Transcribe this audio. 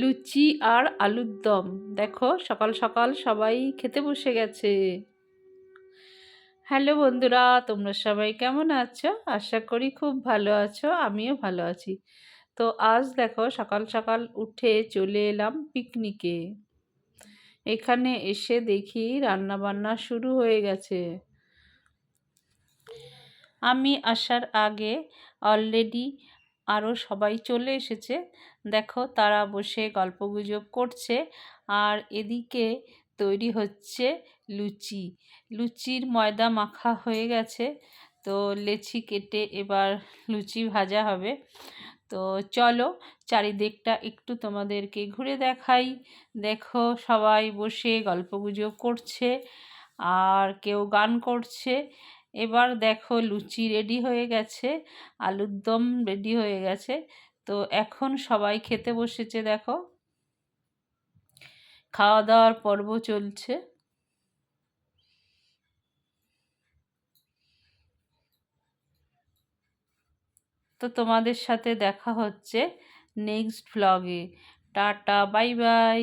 লুচি আর আলুর দম। দেখো সকাল সকাল সবাই খেতে বসে গেছে। হ্যালো বন্ধুরা, তোমরা সবাই কেমন আছো? আশা করি খুব ভালো আছো, আমিও ভালো আছি। তো আজ দেখো সকাল সকাল উঠে চলে এলাম পিকনিকে। এখানে এসে দেখি রান্না বান্না শুরু হয়ে গেছে। আমি আসার আগে অলরেডি আরও সবাই চলে এসেছে। দেখো তারা বসে গল্পগুজব করছে, আর এদিকে তৈরি হচ্ছে লুচি। লুচির ময়দা মাখা হয়ে গেছে, তো লেচি কেটে এবার লুচি ভাজা হবে। তো চলো চারিদিকটা একটু তোমাদেরকে ঘুরে দেখাই। দেখো সবাই বসে গল্পগুজব করছে আর কেউ গান করছে। এবার দেখো লুচি রেডি হয়ে গেছে, আলুর দম রেডি হয়ে গেছে। তো এখন সবাই খেতে বসেছে। দেখো খাওয়া দাওয়ার পর্ব চলছে। তো তোমাদের সাথে দেখা হচ্ছে নেক্সট ভ্লগে। Tata, bye by.